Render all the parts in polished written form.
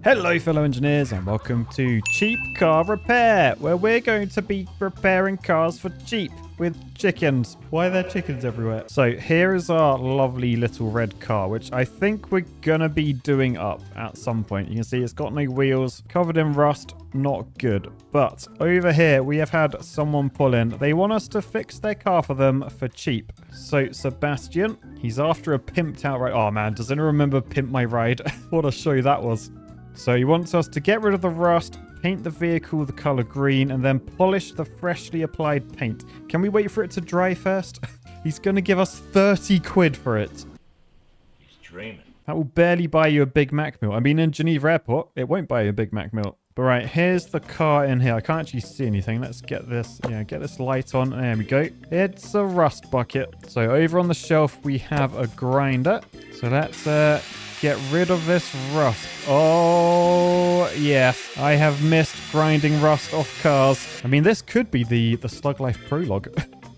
Hello fellow engineers and welcome to Cheap Car Repair, where we're going to be repairing cars for cheap with chickens. Why are there chickens everywhere? So here is our lovely little red car, which I think we're gonna be doing up at some point. You can see it's got no wheels, covered in rust, not good. But over here we have had someone pull in. They want us to fix their car for them for cheap. So Sebastian, he's after a pimped out ride. Oh man, does anyone remember Pimp My Ride? What a show that was. So he wants us to get rid of the rust, paint the vehicle the color green, and then polish the freshly applied paint. Can we wait for it to dry first? He's going to give us 30 quid for it. He's dreaming. That will barely buy you a Big Mac meal. I mean, in Geneva Airport, it won't buy you a Big Mac meal. But right, here's the car in here. I can't actually see anything. Let's get this, get this light on. There we go. It's a rust bucket. So over on the shelf, we have a grinder. So let's get rid of this rust. Oh, yes. I have missed grinding rust off cars. I mean, this could be the Slug Life Prologue.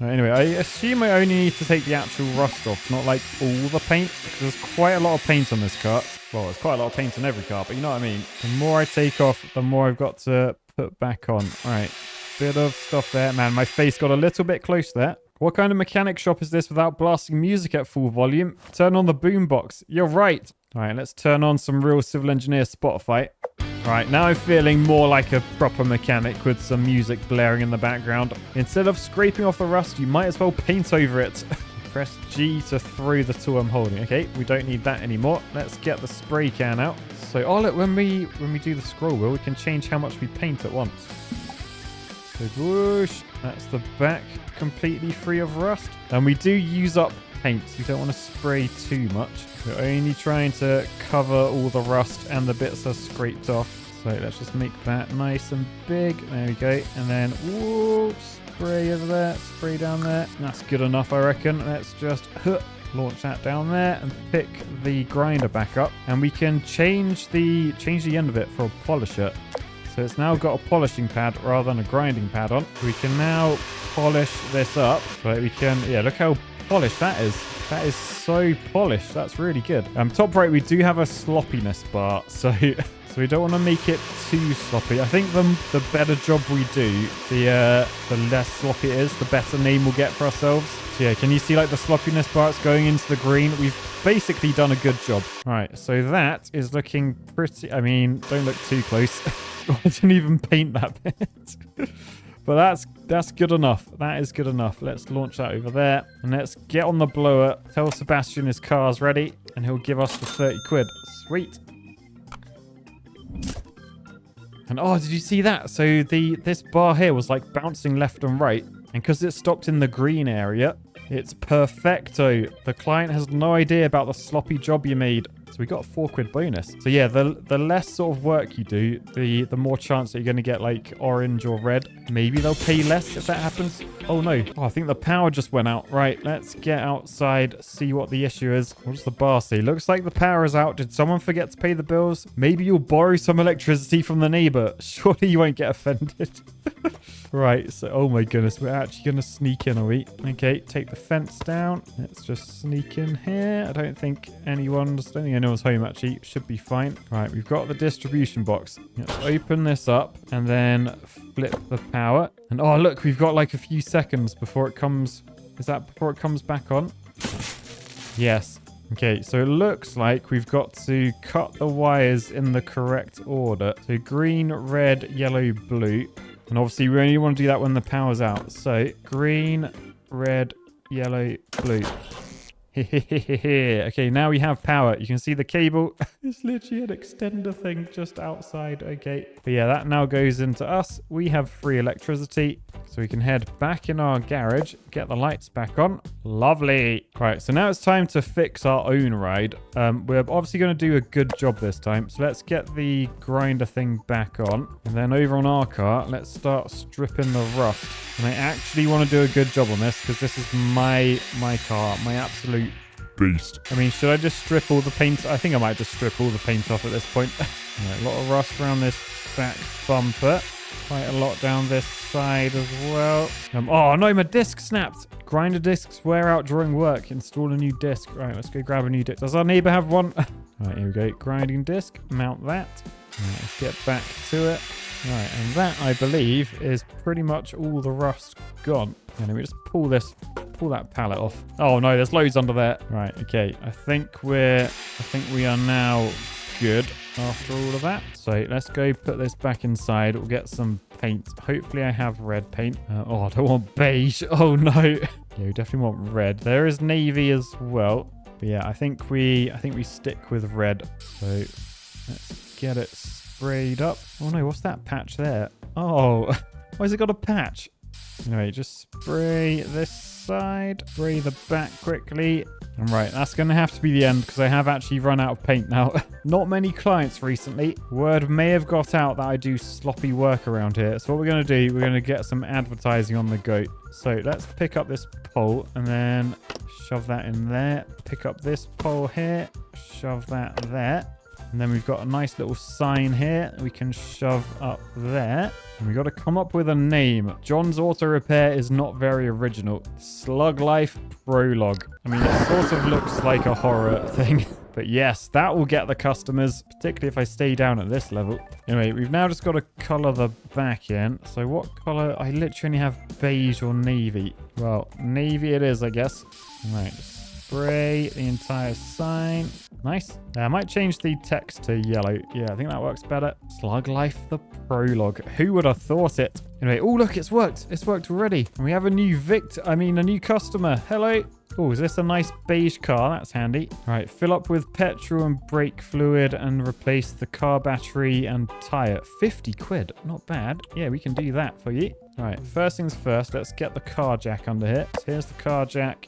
Anyway, I assume I only need to take the actual rust off, not like all the paint, because there's quite a lot of paint on this car. Well, there's quite a lot of paint on every car, but you know what I mean. The more I take off, the more I've got to put back on. All right, bit of stuff there. Man, my face got a little bit close there. What kind of mechanic shop is this without blasting music at full volume? Turn on the boombox. You're right. All right, let's turn on some real civil engineer Spotify. All right, now I'm feeling more like a proper mechanic with some music blaring in the background. Instead of scraping off the rust, you might as well paint over it. Press G to throw the tool I'm holding. Okay, we don't need that anymore. Let's get the spray can out. So, oh look, when we do the scroll wheel, we can change how much we paint at once. So whoosh, that's the back completely free of rust. And we do use up paint, so you don't want to spray too much. We're only trying to cover all the rust and the bits that are scraped off. So let's just make that nice and big. There we go. And then, whoa, spray over there, spray down there. That's good enough, I reckon. Let's just launch that down there and pick the grinder back up. And we can change the end of it for a polisher. So it's now got a polishing pad rather than a grinding pad on. We can now polish this up. So we can, look how polished that is. That is so polished. That's really good. Top right, we do have a sloppiness bar. So we don't want to make it too sloppy. I think the better job we do, the less sloppy it is, the better name we'll get for ourselves. So yeah, can you see like the sloppiness bar? It's going into the green. We've basically done a good job. All right, so that is looking pretty, I mean, don't look too close. I didn't even paint that bit. But that's good enough. That is good enough. Let's launch that over there. And let's get on the blower. Tell Sebastian his car's ready. And he'll give us the 30 quid. Sweet. And oh, did you see that? So this bar here was like bouncing left and right. And because it stopped in the green area, it's perfecto. The client has no idea about the sloppy job you made. So we got a 4 quid bonus. So yeah, the less sort of work you do, the more chance that you're going to get like orange or red. Maybe they'll pay less if that happens. Oh no. Oh, I think the power just went out. Right, let's get outside, see what the issue is. What does the bar say? Looks like the power is out. Did someone forget to pay the bills? Maybe you'll borrow some electricity from the neighbor. Surely you won't get offended. Right, so oh my goodness, we're actually going to sneak in, are we? Okay, take the fence down. Let's just sneak in here. I don't think anyone's home actually. Should be fine. Right, we've got the distribution box. Let's open this up and then flip the power. And oh look, we've got like a few seconds before it comes. Is that before it comes back on? Yes. Okay, so it looks like we've got to cut the wires in the correct order. So green, red, yellow, blue. And obviously we only want to do that when the power's out. So green, red, yellow, blue. Okay, now we have power. You can see the cable. It's literally an extender thing just outside. Okay. But yeah, that now goes into us. We have free electricity. So we can head back in our garage, get the lights back on. Lovely. Right, so now it's time to fix our own ride. We're obviously going to do a good job this time. So let's get the grinder thing back on. And then over on our car, let's start stripping the rust. And I actually want to do a good job on this because this is my car, my absolute beast. I mean, should I just strip all the paint? I think I might just strip all the paint off at this point. Right, a lot of rust around this back bumper. Quite a lot down this side as well. Oh no, my disc snapped. Grinder discs wear out during work. Install a new disc. Right, let's go grab a new disc. Does our neighbor have one? Right, here we go. Grinding disc. Mount that. Right, let's get back to it. Right, and that, I believe, is pretty much all the rust gone. And let me just pull that pallet off. Oh no, there's loads under there. Right, okay. I think we are now good after all of that. So let's go put this back inside. We'll get some paint. Hopefully I have red paint. Oh, I don't want beige. Oh no. Yeah, we definitely want red. There is navy as well. But yeah, I think we stick with red. So let's get it sprayed up. Oh no, what's that patch there? Oh, why has it got a patch? Anyway, just spray this side, spray the back quickly. And right, that's going to have to be the end because I have actually run out of paint now. Not many clients recently. Word may have got out that I do sloppy work around here. So what we're going to do, we're going to get some advertising on the go. So let's pick up this pole and then shove that in there. Pick up this pole here, shove that there. And then we've got a nice little sign here we can shove up there. And we've got to come up with a name. John's Auto Repair is not very original. Slug Life Prologue. I mean, it sort of looks like a horror thing. But yes, that will get the customers, particularly if I stay down at this level. Anyway, we've now just got to colour the back in. So what colour? I literally have beige or navy. Well, navy it is, I guess. Right, spray the entire sign. Nice. I might change the text to yellow. Yeah, I think that works better. Slug Life the Prologue. Who would have thought it? Anyway, oh look, it's worked. It's worked already. And we have a new a new customer. Hello. Oh, is this a nice beige car? That's handy. All right, fill up with petrol and brake fluid and replace the car battery and tire. 50 quid. Not bad. Yeah, we can do that for you. All right, first things first, let's get the car jack under here. So here's the car jack.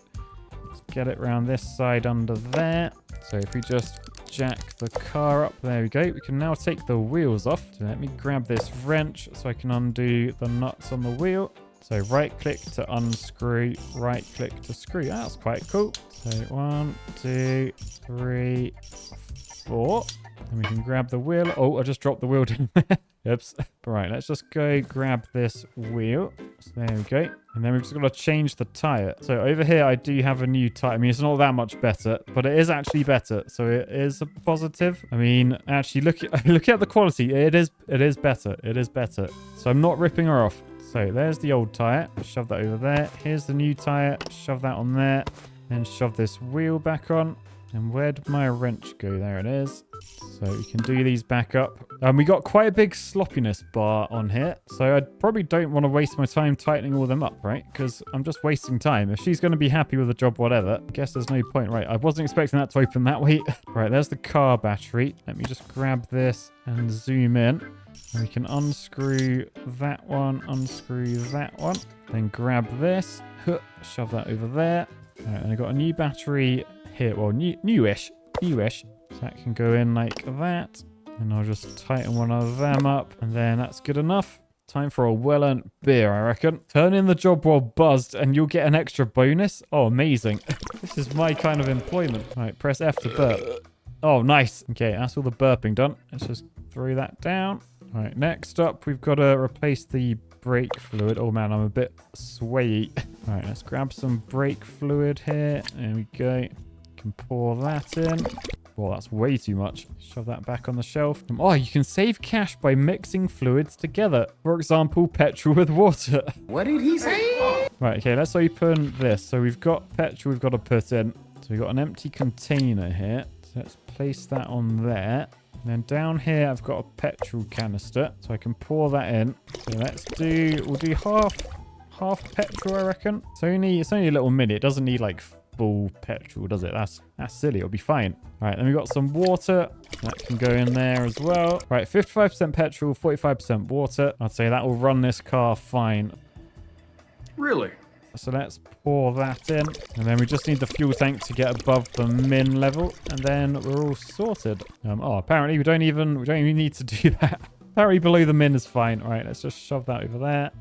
Let's get it around this side under there. So if we just jack the car up, there we go. We can now take the wheels off. So let me grab this wrench so I can undo the nuts on the wheel. So right click to unscrew, right click to screw. That's quite cool. So 1, 2, 3, 4. And we can grab the wheel. Oh, I just dropped the wheel down there. Oops. Right, let's just go grab this wheel. So there we go. And then we've just got to change the tire. So over here, I do have a new tire. I mean, it's not that much better, but it is actually better. So it is a positive. I mean, actually, look at the quality. It is better. It is better. So I'm not ripping her off. So there's the old tire. Shove that over there. Here's the new tire. Shove that on there. Then shove this wheel back on. And where did my wrench go? There it is. So we can do these back up. We got quite a big sloppiness bar on here. So I probably don't want to waste my time tightening all them up, right? Because I'm just wasting time. If she's going to be happy with the job, whatever, I guess there's no point. Right, I wasn't expecting that to open that way. Right, there's the car battery. Let me just grab this and zoom in. And we can unscrew that one, unscrew that one. Then grab this, shove that over there. All right, and I got a new battery here. Well, newish. So that can go in like that. And I'll just tighten one of them up. And then that's good enough. Time for a well-earned beer, I reckon. Turn in the job while buzzed and you'll get an extra bonus. Oh, amazing. This is my kind of employment. All right, press F to burp. Oh, nice. Okay, that's all the burping done. Let's just throw that down. All right, next up, we've got to replace the brake fluid. Oh, man, I'm a bit swayy. All right, let's grab some brake fluid here. There we go. Can pour that in. Well, that's way too much. Shove that back on the shelf. Oh, you can save cash by mixing fluids together. For example, petrol with water. What did he say? Right, okay, let's open this. So we've got petrol we've got to put in. So we've got an empty container here. So let's place that on there. And then down here, I've got a petrol canister. So I can pour that in. So we'll do half petrol, I reckon. It's only a little mini. It doesn't need like full petrol, does it? That's silly. It'll be fine. All right, then we've got some water. That can go in there as well. Right, 55% petrol, 45% water. I'd say that will run this car fine. Really? So let's pour that in. And then we just need the fuel tank to get above the min level. And then we're all sorted. Apparently we don't even need to do that. Apparently below the min is fine. All right, let's just shove that over there.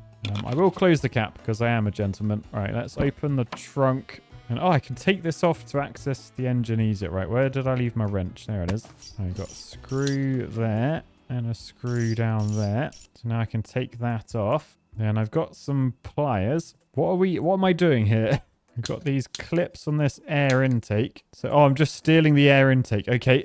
I will close the cap because I am a gentleman. All right, let's open the trunk. And I can take this off to access the engine easier. Right, where did I leave my wrench? There it is. I've got a screw there and a screw down there. So now I can take that off. Then I've got some pliers. What am I doing here? I've got these clips on this air intake. So, I'm just stealing the air intake. Okay.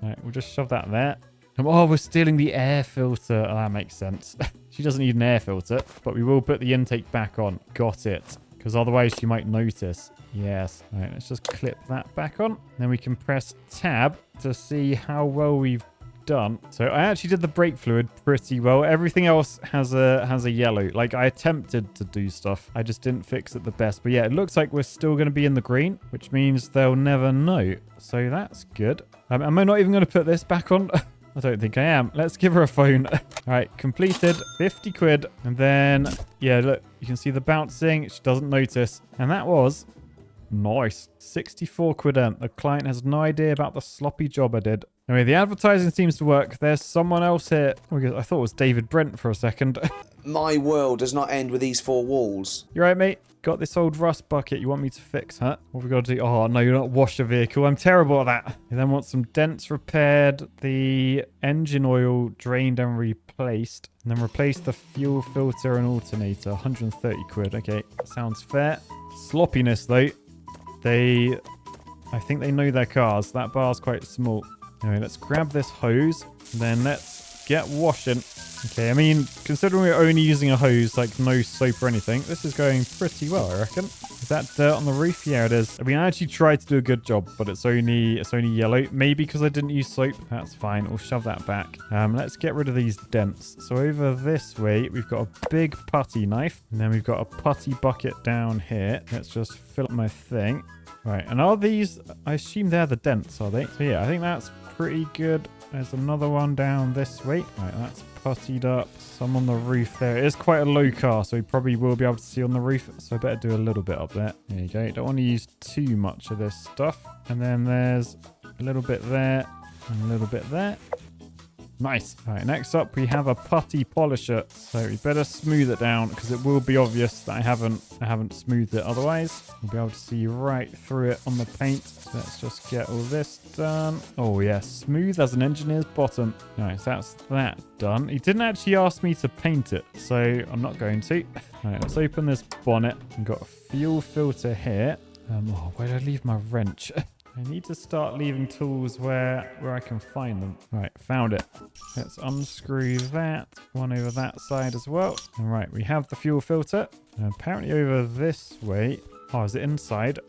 All right, we'll just shove that there. Oh, we're stealing the air filter. Oh, that makes sense. She doesn't need an air filter, but we will put the intake back on. Got it. Because otherwise she might notice. Yes. All right, let's just clip that back on. Then we can press tab to see how well we've done. So I actually did the brake fluid pretty well. Everything else has a yellow. Like, I attempted to do stuff. I just didn't fix it the best. But yeah, it looks like we're still going to be in the green, which means they'll never know. So that's good. Am I not even going to put this back on? I don't think I am. Let's give her a phone. All right, completed. 50 quid. And then, yeah, look, you can see the bouncing. She doesn't notice. And that was nice. 64 quid in. The client has no idea about the sloppy job I did. Anyway, the advertising seems to work. There's someone else here. Oh, I thought it was David Brent for a second. My world does not end with these four walls. You right, mate? Got this old rust bucket you want me to fix, huh? What have we got to do? Oh, no, you're not wash a vehicle. I'm terrible at that. You then want some dents repaired, the engine oil drained and replaced, and then replace the fuel filter and alternator. 130 quid. Okay, sounds fair. Sloppiness, though. I think they know their cars. That bar's quite small. Anyway, let's grab this hose, and then let's get washing. Okay, I mean, considering we're only using a hose, like no soap or anything, this is going pretty well, I reckon. Is that dirt on the roof? Yeah, it is. I mean, I actually tried to do a good job, but it's only yellow. Maybe because I didn't use soap. That's fine. We'll shove that back. Let's get rid of these dents. So over this way, we've got a big putty knife, and then we've got a putty bucket down here. Let's just fill up my thing. Right, and are these, I assume they're the dents, are they? So yeah, I think that's pretty good. There's another one down this way. Right, that's puttied up. Some on the roof there. It is quite a low car, so we probably will be able to see on the roof. So I better do a little bit up there. There you go. Don't want to use too much of this stuff. And then there's a little bit there and a little bit there. Nice. All right, next up we have a putty polisher. So we better smooth it down because it will be obvious that I haven't smoothed it. Otherwise, we'll be able to see right through it on the paint. So let's just get all this done. Oh yeah, smooth as an engineer's bottom. Nice, that's that done. He didn't actually ask me to paint it, so I'm not going to. All right, let's open this bonnet. We've got a fuel filter here. Oh, where did I leave my wrench? I need to start leaving tools where I can find them. Right, found it. Let's unscrew that. One over that side as well. All right, we have the fuel filter. And apparently over this way. Oh, is it inside?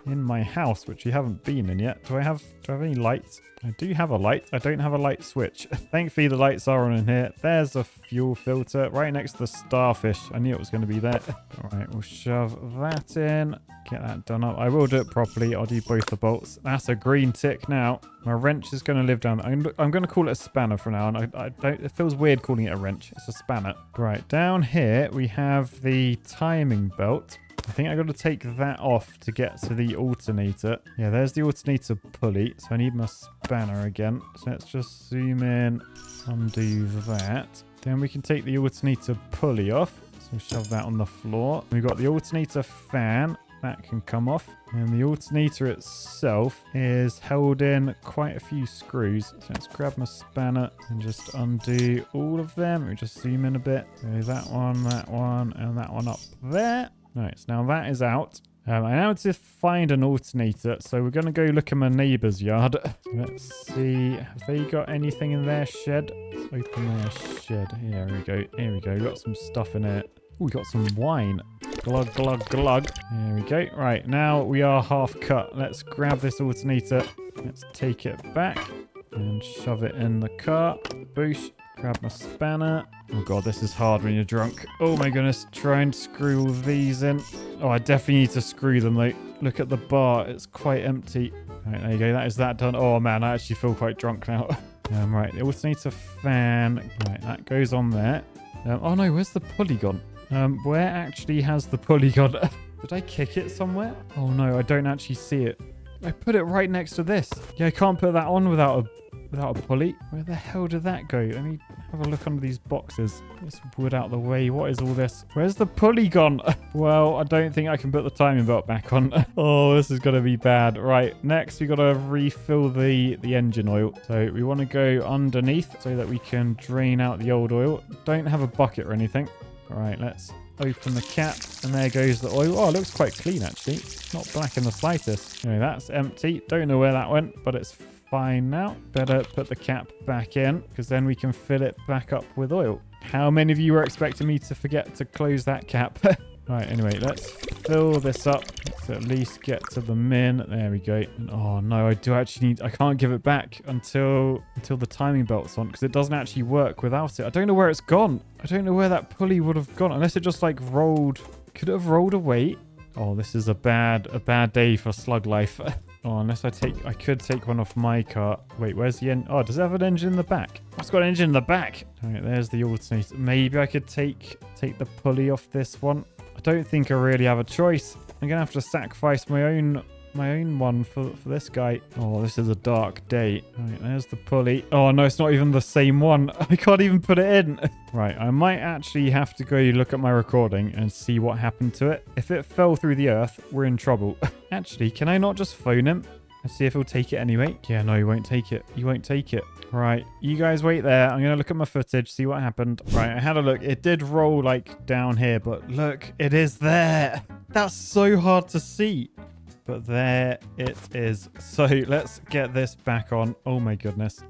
In my house, which we haven't been in yet. Do I have any lights? I do have a light. I don't have a light switch. Thankfully, the lights are on in here. There's a fuel filter right next to the starfish. I knew it was going to be there. All right, we'll shove that in. Get that done up. I will do it properly. I'll do both the bolts. That's a green tick now. My wrench is going to live down there. I'm going to call it a spanner for now. And I don't. It feels weird calling it a wrench. It's a spanner. Right, down here we have the timing belt. I think I got to take that off to get to the alternator. Yeah, there's the alternator pulley. So I need my spanner again. So let's just zoom in, undo that. Then we can take the alternator pulley off. So shove that on the floor. We've got the alternator fan. That can come off. And the alternator itself is held in quite a few screws. So let's grab my spanner and just undo all of them. We just zoom in a bit. So that one, and that one up there. Nice. Now that is out. I now need to find an alternator. So we're going to go look at my neighbour's yard. Let's see. Have they got anything in their shed? Let's open their shed. Here we go. Here we go. We've got some stuff in it. Oh, we got some wine. Glug, glug, glug. There we go. Right, now we are half cut. Let's grab this alternator. Let's take it back and shove it in the car. Boosh. Grab my spanner. Oh god, this is hard when you're drunk. Oh my goodness. Try and screw all these in. Oh, I definitely need to screw them though. Look at the bar. It's quite empty. Right, there you go. That is that done. Oh man, I actually feel quite drunk now. Right, the alternator fan. Right, that goes on there. Oh no, where's the pulley gone? Where actually has the pulley gone? Did I kick it somewhere? Oh no, I don't actually see it. I put it right next to this. Yeah, I can't put that on without a pulley. Where the hell did that go? Let me have a look under these boxes. Get this wood out of the way. What is all this? Where's the pulley gone? Well, I don't think I can put the timing belt back on. Oh, this is going to be bad. Right, next we got to refill the engine oil. So we want to go underneath so that we can drain out the old oil. Don't have a bucket or anything. All right, let's open the cap, and there goes the oil. Oh, it looks quite clean, actually. It's not black in the slightest. Anyway, that's empty. Don't know where that went, but it's fine now. Better put the cap back in because then we can fill it back up with oil. How many of you were expecting me to forget to close that cap? Right, anyway, let's fill this up. Let's at least get to the min. There we go. And, oh no, I do actually need... I can't give it back until the timing belt's on because it doesn't actually work without it. I don't know where it's gone. I don't know where that pulley would have gone unless it just like rolled. Could it have rolled away? Oh, this is a bad day for slug life. Oh, unless I could take one off my car. Wait, where's the engine? Oh, does it have an engine in the back? Oh, it's got an engine in the back. All right, there's the alternator. Maybe I could take the pulley off this one. I don't think I really have a choice. I'm gonna have to sacrifice my own one for this guy. Oh, this is a dark day. All right, there's the pulley. Oh no, it's not even the same one. I can't even put it in. Right, I might actually have to go look at my recording and see what happened to it. If it fell through the earth, we're in trouble. Actually, can I not just phone him and see if he'll take it anyway? Yeah, no, he won't take it. He won't take it. Right, you guys wait there. I'm going to look at my footage, see what happened. Right, I had a look. It did roll like down here, but look, it is there. That's so hard to see. But there it is. So let's get this back on. Oh my goodness.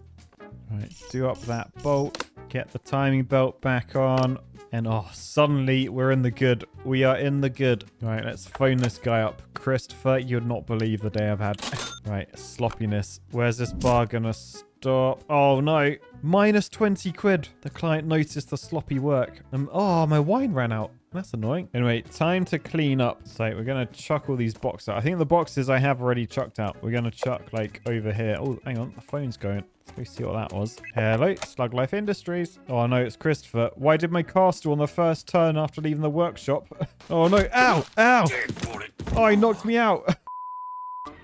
Right, do up that bolt. Get the timing belt back on. And oh, suddenly we're in the good. We are in the good. Right, let's phone this guy up. Christopher, you'd not believe the day I've had. Right, sloppiness. Where's this bar gonna stop? Oh no. Minus 20 quid. The client noticed the sloppy work. Oh, my wine ran out. That's annoying. Anyway, time to clean up. So we're going to chuck all these boxes out. I think the boxes I have already chucked out. We're going to chuck like over here. Oh, hang on. The phone's going. Let's go see what that was. Hello, Slug Life Industries. Oh no, it's Christopher. Why did my car stall on the first turn after leaving the workshop? Oh no. Ow! Ow! Oh, he knocked me out.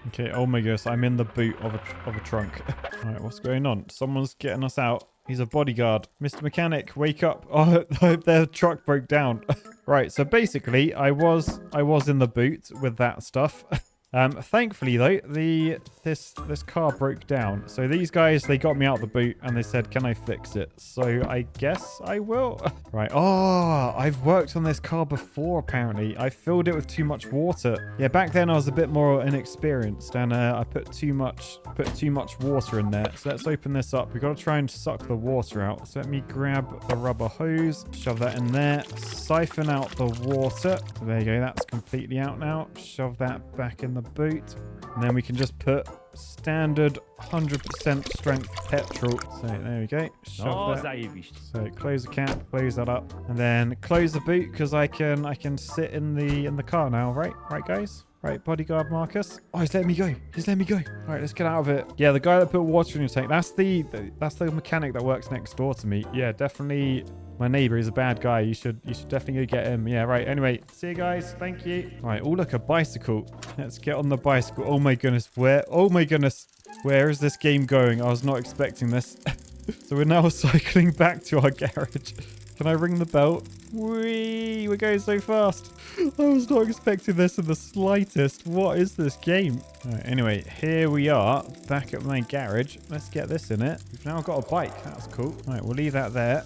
Okay, oh my goodness. I'm in the boot of a trunk. All right, what's going on? Someone's getting us out. He's a bodyguard. Mr. Mechanic, wake up. Oh, their truck broke down. Right, so basically, I was in the boot with that stuff. Thankfully though, this car broke down. So these guys, they got me out the boot and they said, can I fix it? So I guess I will. Right. Oh, I've worked on this car before apparently. I filled it with too much water. Yeah, back then I was a bit more inexperienced and I put too much water in there. So let's open this up. We've got to try and suck the water out. So let me grab the rubber hose, shove that in there, siphon out the water. So there you go. That's completely out now. Shove that back in the boot, and then we can just put standard 100% strength petrol. So there we go. Shove that. So close the cap, close that up, and then close the boot because I can sit in the car now. Right, guys. Right, bodyguard Marcus. Oh, he's letting me go. He's letting me go. All right, let's get out of it. Yeah, the guy that put water in your tank. That's the mechanic that works next door to me. Yeah, definitely. My neighbor is a bad guy. You should definitely go get him. Yeah, right. Anyway, see you guys. Thank you. All right. Oh, look, a bicycle. Let's get on the bicycle. Oh my goodness. Where? Oh my goodness. Where is this game going? I was not expecting this. So we're now cycling back to our garage. Can I ring the bell? Whee! We're going so fast. I was not expecting this in the slightest. What is this game? All right, anyway, here we are back at my garage. Let's get this in it. We've now got a bike. That's cool. All right, we'll leave that there.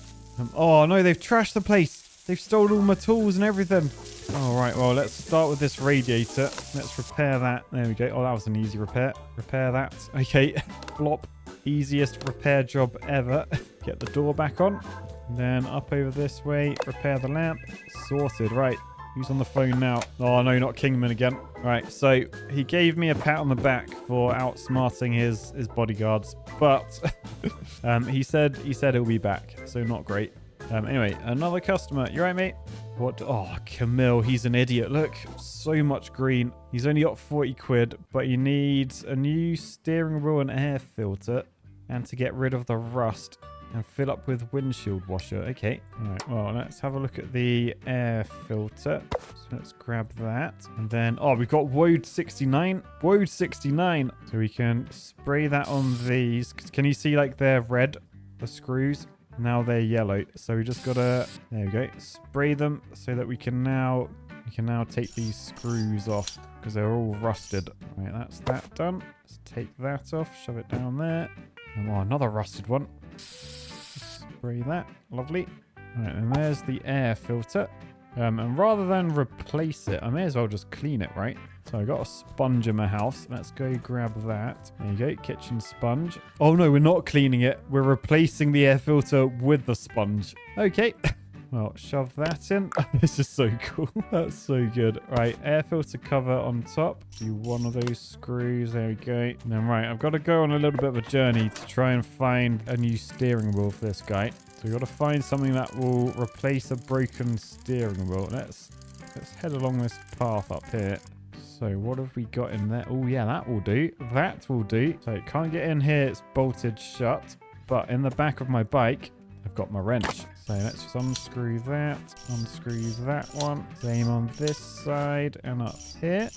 Oh no, they've trashed the place. They've stolen all my tools and everything. All right, well, let's start with this radiator. Let's repair that. There we go. Oh, that was an easy repair. Repair that. Okay, flop. Easiest repair job ever. Get the door back on. And then up over this way. Repair the lamp. Sorted. Right. Who's on the phone now? Oh, no, not Kingman again. Right, so he gave me a pat on the back for outsmarting his bodyguards, but he said he'll be back, so not great. Anyway, another customer. You right, mate? What? Oh, Camille, he's an idiot. Look, so much green. He's only got 40 quid, but he needs a new steering wheel and air filter, and to get rid of the rust. And fill up with windshield washer. Okay. All right. Well, let's have a look at the air filter. So let's grab that. And then, oh, we've got Woad 69. Woad 69. So we can spray that on these. Can you see like they're red, the screws? Now they're yellow. So we just gotta, there we go. Spray them so that we can now take these screws off because they're all rusted. All right, that's that done. Let's take that off. Shove it down there. And oh, another rusted one. Spray that. Lovely. All right, and there's the air filter. And rather than replace it, I may as well just clean it, right? So I got a sponge in my house. Let's go grab that. There you go, kitchen sponge. Oh no, we're not cleaning it. We're replacing the air filter with the sponge. Okay. Well, shove that in. This is so cool. That's so good. Right, air filter cover on top. Do one of those screws. There we go. And then, right, I've got to go on a little bit of a journey to try and find a new steering wheel for this guy. So we've got to find something that will replace a broken steering wheel. Let's head along this path up here. So what have we got in there? Oh, yeah, that will do. That will do. So it can't get in here. It's bolted shut. But in the back of my bike, I've got my wrench. So let's just unscrew that, unscrew that one. Same on this side and up here.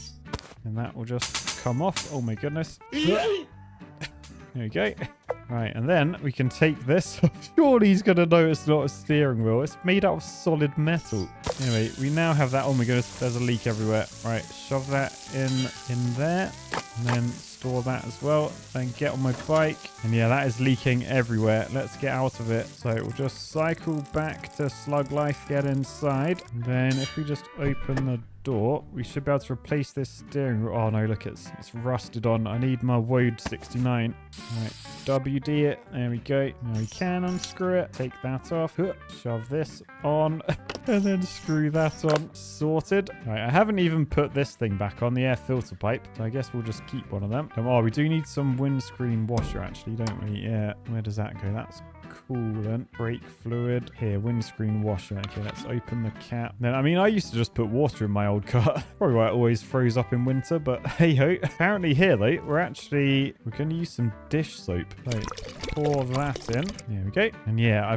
And that will just come off. Oh my goodness. There we go. Right, and then we can take this. Surely he's going to know it's not a steering wheel. It's made out of solid metal. Anyway, we now have that. Oh my goodness, there's a leak everywhere. Right, shove that in there. And then store that as well. Then get on my bike. And yeah, that is leaking everywhere. Let's get out of it. So we'll just cycle back to Slug Life, get inside. And then if we just open the door, we should be able to replace this steering wheel. Oh no, look, it's rusted on. I need my Woad 69. Right, WD it. There we go. Now we can unscrew it. Take that off. Shove this on. And then screw that on. Sorted. Right, I haven't even put this thing back on, the air filter pipe. So I guess we'll just keep one of them. Oh, we do need some windscreen washer actually, don't we? Yeah. Where does that go? That's coolant. Brake fluid. Here, windscreen washer. Okay, let's open the cap. Then, I mean, I used to just put water in my old car. Probably why it always froze up in winter, but hey ho. Apparently here though, we're going to use some dish soap. So pour that in. There we go. And yeah,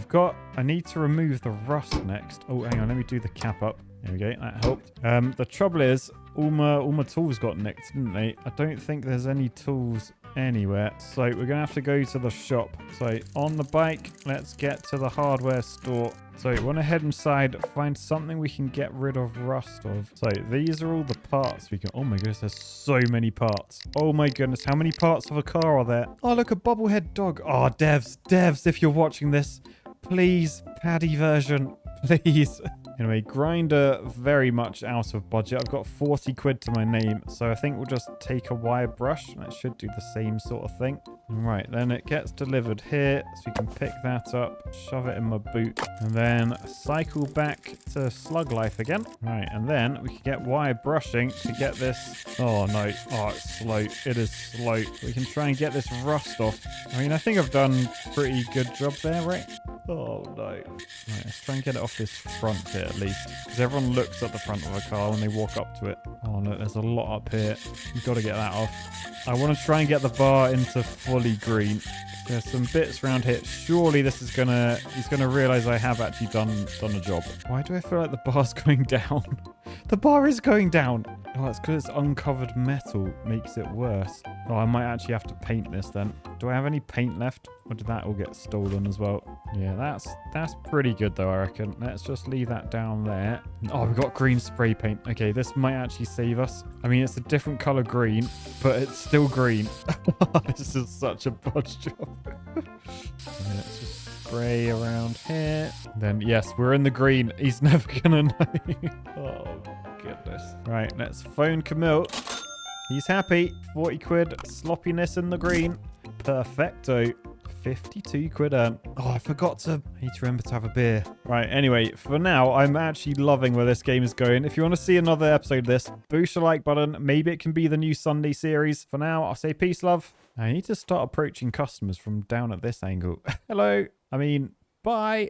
I need to remove the rust next. Oh, hang on, let me do the cap up. There we go, that helped. The trouble is, all my tools got nicked, didn't they? I don't think there's any tools anywhere. So we're going to have to go to the shop. So on the bike, let's get to the hardware store. So we want to head inside, find something we can get rid of rust of. So these are all the parts we can... Oh my goodness, there's so many parts. Oh my goodness, how many parts of a car are there? Oh, look, a bobblehead dog. Oh, devs, if you're watching this, please, Paddy version, please. Anyway, grinder very much out of budget. I've got 40 quid to my name, so I think we'll just take a wire brush. That should do the same sort of thing. Right, then it gets delivered here, so we can pick that up, shove it in my boot, and then cycle back to Slug Life again. Right, and then we can get wire brushing to get this... Oh no, oh, it's slow. It is slow. We can try and get this rust off. I mean, I think I've done a pretty good job there, right? Oh no. Right, let's try and get it off this front here at least. Because everyone looks at the front of a car when they walk up to it. Oh no, there's a lot up here. We've got to get that off. I want to try and get the bar into fully green. There's some bits around here. Surely this is he's gonna realize I have actually done a job. Why do I feel like the bar's going down? The bar is going down. Oh, it's because it's uncovered metal. Makes it worse. Oh, I might actually have to paint this then. Do I have any paint left? Or did that all get stolen as well? Yeah, that's pretty good though, I reckon. Let's just leave that down there. Oh, we've got green spray paint. Okay, this might actually save us. I mean, it's a different color green, but it's still green. This is such a bodge job. Let's just spray around here. Then, yes, we're in the green. He's never gonna know. Oh, goodness. Right, let's phone Camille. He's happy. 40 quid. Sloppiness in the green. Perfecto. 52 quid earned. Oh, I forgot to... I need to remember to have a beer. Right, anyway, for now, I'm actually loving where this game is going. If you want to see another episode of this, boost the like button. Maybe it can be the new Sunday series. For now, I'll say peace, love. I need to start approaching customers from down at this angle. Hello. I mean, bye.